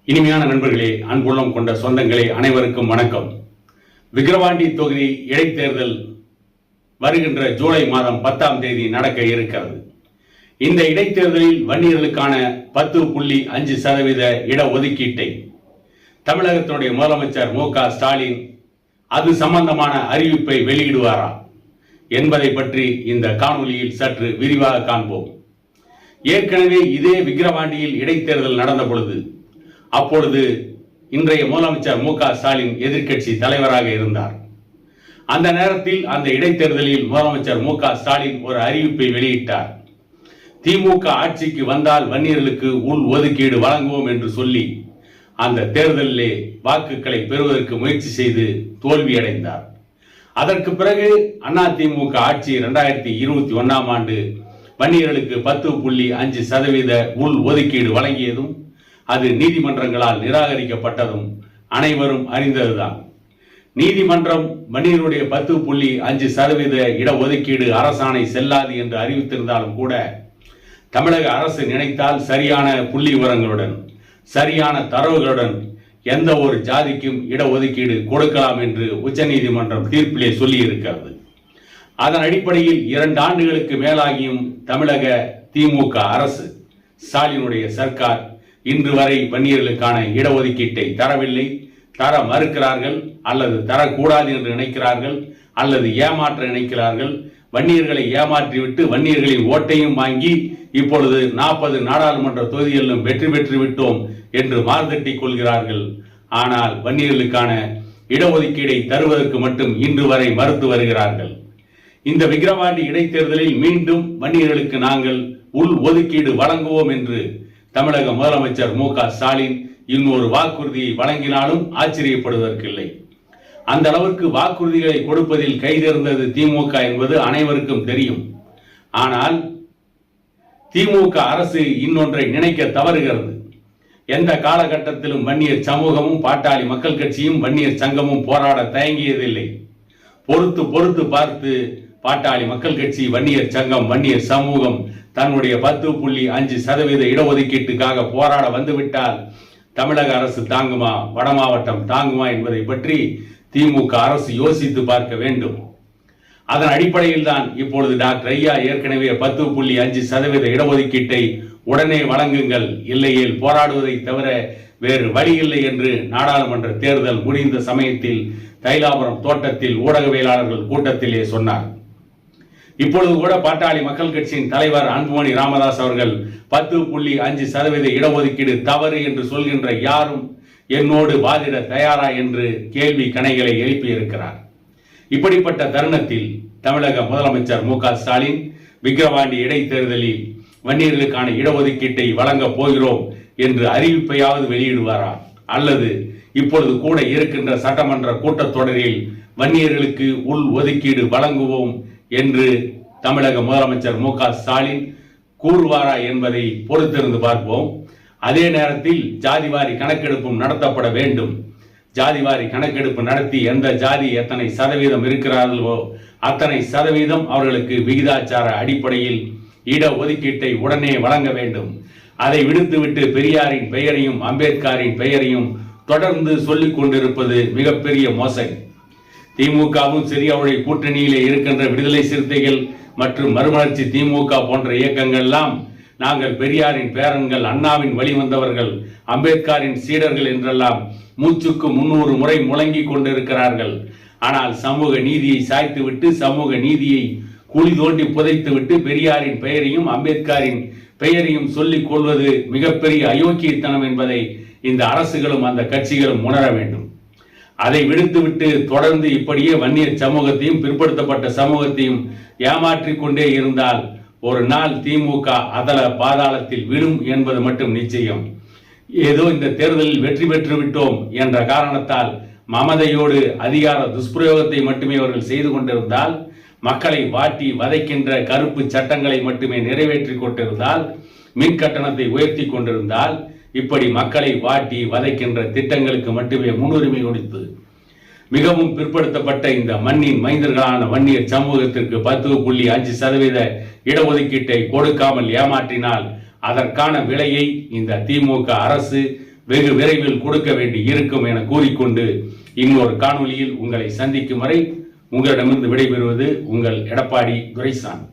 இனிமையான நண்பர்களே, அன்புள்ளம் கொண்ட சொந்தங்களே, அனைவருக்கும் வணக்கம். விக்கிரவாண்டி தொகுதி இடைத்தேர்தல் வருகின்ற ஜூலை மாதம் 10ஆம் தேதி நடக்க இருக்கிறது. இந்த இடைத்தேர்தலில் வன்னியர்களுக்கான 10.5% இடஒதுக்கீட்டை தமிழகத்தினுடைய முதலமைச்சர் மு.க. ஸ்டாலின் அது சம்பந்தமான அறிவிப்பை வெளியிடுவாரா என்பதை பற்றி இந்த காணொலியில் சற்று விரிவாக காண்போம். ஏற்கனவே இதே விக்கிரவாண்டியில் இடைத்தேர்தல் நடந்த பொழுது அப்பொழுது இன்றைய முதலமைச்சர் மு.க. ஸ்டாலின் எதிர்க்கட்சி தலைவராக இருந்தார். அந்த நேரத்தில் அந்த இடைத்தேர்தலில் முதலமைச்சர் மு.க. ஸ்டாலின் ஒரு அறிவிப்பை வெளியிட்டார். திமுக ஆட்சிக்கு வந்தால் வன்னியர்களுக்கு உள் ஒதுக்கீடு வழங்குவோம் என்று சொல்லி அந்த தேர்தலிலே வாக்குகளை பெறுவதற்கு முயற்சி செய்து தோல்வியடைந்தார். அதற்கு பிறகு அதிமுக ஆட்சி 2021ஆம் ஆண்டு வன்னியர்களுக்கு 10.5% உள் ஒதுக்கீடு வழங்கியதும் அது நீதிமன்றங்களால் நிராகரிக்கப்பட்டதும் அனைவரும் அறிந்ததுதான். நீதிமன்றம் வன்னியருடைய 10.5% இடஒதுக்கீடு அரசாணை செல்லாது என்று அறிவித்திருந்தாலும் கூட தமிழக அரசு நினைத்தால் சரியான புள்ளி விவரங்களுடன் சரியான தரவுகளுடன் எந்த ஒரு ஜாதிக்கும் இடஒதுக்கீடு கொடுக்கலாம் என்று உச்சநீதிமன்றம் தீர்ப்பிலே சொல்லி இருக்கிறது. அதன் அடிப்படையில் 2 ஆண்டுகளுக்கு மேலாகியும் தமிழக திமுக அரசு ஸ்டாலினுடைய சர்க்கார் இன்று வரை வன்னியர்களுக்கான இடஒதுக்கீட்டை தரவில்லை. தர மறுக்கிறார்கள், அல்லது தரக்கூடாது என்று நினைக்கிறார்கள், அல்லது ஏமாற்ற நினைக்கிறார்கள். வன்னியர்களை ஏமாற்றிவிட்டு வன்னியர்களின் ஓட்டையும் வாங்கி இப்பொழுது 40 நாடாளுமன்ற தொகுதிகளிலும் வெற்றி பெற்று விட்டோம் என்று மார்தட்டி கொள்கிறார்கள். ஆனால் வன்னியர்களுக்கான இடஒதுக்கீடை தருவதற்கு மட்டும் இன்று வரை மறுத்து வருகிறார்கள். இந்த விக்கிரவாண்டி இடைத்தேர்தலில் மீண்டும் வன்னியர்களுக்கு நாங்கள் உள் ஒதுக்கீடு வழங்குவோம் என்று தமிழக முதலமைச்சர் மு.க. ஸ்டாலின் இன்னொரு வாக்குறுதியை வழங்கினாலும் ஆச்சரியப்படுவதற்கில்லை. அந்த அளவுக்கு வாக்குறுதிகளை கொடுப்பதில் கைதேர்ந்தது திமுக என்பது அனைவருக்கும் தெரியும். ஆனால் திமுக அரசு இன்னொன்றை நினைக்க தவறுகிறது. எந்த காலகட்டத்திலும் வன்னியர் சமூகமும் பாட்டாளி மக்கள் கட்சியும் வன்னியர் சங்கமும் போராட தயங்கியதில்லை. பொறுத்து பார்த்து பாட்டாளி மக்கள் கட்சி, வன்னியர் சங்கம், வன்னியர் சமூகம் தன்னுடைய 10.5% இடஒதுக்கீட்டுக்காக போராட வந்துவிட்டால் தமிழக அரசு தாங்குமா, வட மாவட்டம் தாங்குமா என்பதை பற்றி திமுக அரசு யோசித்து பார்க்க வேண்டும். அதன் அடிப்படையில் தான் இப்பொழுது டாக்டர் ஐயா ஏற்கனவே 10.5% இடஒதுக்கீட்டை உடனே வழங்குங்கள், இல்லையேல் போராடுவதை தவிர வேறு வழி இல்லை என்று நாடாளுமன்ற தேர்தல் முடிந்த சமயத்தில் தைலாபுரம் தோட்டத்தில் ஊடகவியலாளர்கள் கூட்டத்திலே சொன்னார். இப்பொழுது கூட பாட்டாளி மக்கள் கட்சியின் தலைவர் அன்புமணி ராமதாஸ் அவர்கள் 10.5% இடஒதுக்கீடு தவறு என்று சொல்கின்ற யாரும் என்னோடு வாதிட தயாரா என்று கேள்வி கணைகளை எழுப்பியிருக்கிறார். இப்படிப்பட்ட தருணத்தில் தமிழக முதலமைச்சர் மு.க. ஸ்டாலின் விக்கிரவாண்டி இடைத்தேர்தலில் வன்னியர்களுக்கான இடஒதுக்கீட்டை வழங்கப் போகிறோம் என்று அறிவிப்பையாவது வெளியிடுவாரா, அல்லது இப்பொழுது கூட இருக்கின்ற சட்டமன்ற கூட்டத்தொடரில் வன்னியர்களுக்கு உள் ஒதுக்கீடு வழங்குவோம் என்று தமிழக முதலமைச்சர் மு.க. ஸ்டாலின் கூறுவாரா என்பதை பொறுத்திருந்து பார்ப்போம். அதே நேரத்தில் ஜாதிவாரி கணக்கெடுப்பும் நடத்தப்பட வேண்டும். ஜாதிவாரி கணக்கெடுப்பு நடத்தி எந்த ஜாதி எத்தனை சதவீதம் இருக்கிறார்களோ அத்தனை சதவீதம் அவர்களுக்கு விகிதாச்சார அடிப்படையில் இட ஒதுக்கீட்டை உடனே வழங்க வேண்டும். அதை விடுத்துவிட்டு பெரியாரின் பெயரையும் அம்பேத்கரின் பெயரையும் தொடர்ந்து சொல்லிக் கொண்டிருப்பது மிகப்பெரிய மோசடி. திமுகவும் சரி, அவருடைய கூட்டணியிலே இருக்கின்ற விடுதலை சிறுத்தைகள் மற்றும் மறுமலர்ச்சி திமுக போன்ற இயக்கங்கள் எல்லாம் நாங்கள் பெரியாரின் பேரன்கள், அண்ணாவின் வழிவந்தவர்கள், அம்பேத்கரின் சீடர்கள் என்றெல்லாம் மூச்சுக்கு 300 முறை முழங்கி கொண்டிருக்கிறார்கள். ஆனால் சமூக நீதியை சாய்த்துவிட்டு, சமூக நீதியை குழி தோண்டி புதைத்துவிட்டு பெரியாரின் பெயரையும் அம்பேத்கரின் பெயரையும் சொல்லிக் கொள்வது மிகப்பெரிய அயோக்கியத்தனம் என்பதை இந்த அரசுகளும் அந்த கட்சிகளும் உணர வேண்டும். அதை விடுத்துவிட்டு தொடர்ந்து இப்படியே வன்னியர் சமூகத்தையும் பிற்படுத்தப்பட்ட சமூகத்தையும் ஏமாற்றிக் கொண்டே இருந்தால் ஒரு நாள் திமுக அதல பாதாளத்தில் விழும் என்பது மட்டும் நிச்சயம். ஏதோ இந்த தேர்தலில் வெற்றி பெற்று விட்டோம் என்ற காரணத்தால் மமதையோடு அதிகார துஷ்பிரயோகத்தை மட்டுமே அவர்கள் செய்து கொண்டிருந்தால், மக்களை வாட்டி வதைக்கின்ற கருப்பு சட்டங்களை மட்டுமே நிறைவேற்றி கொண்டிருந்தால், மின் கட்டணத்தை உயர்த்தி கொண்டிருந்தால், இப்படி மக்களை வாட்டி வதைக்கின்ற திட்டங்களுக்கு மட்டுமே முன்னுரிமை கொடுத்து மிகவும் பிற்படுத்தப்பட்ட இந்த மண்ணின் மைந்தர்களான வன்னியர் சமூகத்திற்கு 10.5% இடஒதுக்கீட்டை கொடுக்காமல் ஏமாற்றினால் அதற்கான விலையை இந்த திமுக அரசு வெகு விரைவில் கொடுக்க வேண்டி இருக்கும் என கூறிக்கொண்டு இன்னொரு காணொலியில் உங்களை சந்திக்கும் வரை உங்களிடமிருந்து விடைபெறுவது உங்கள் எடப்பாடி துரைசாமி.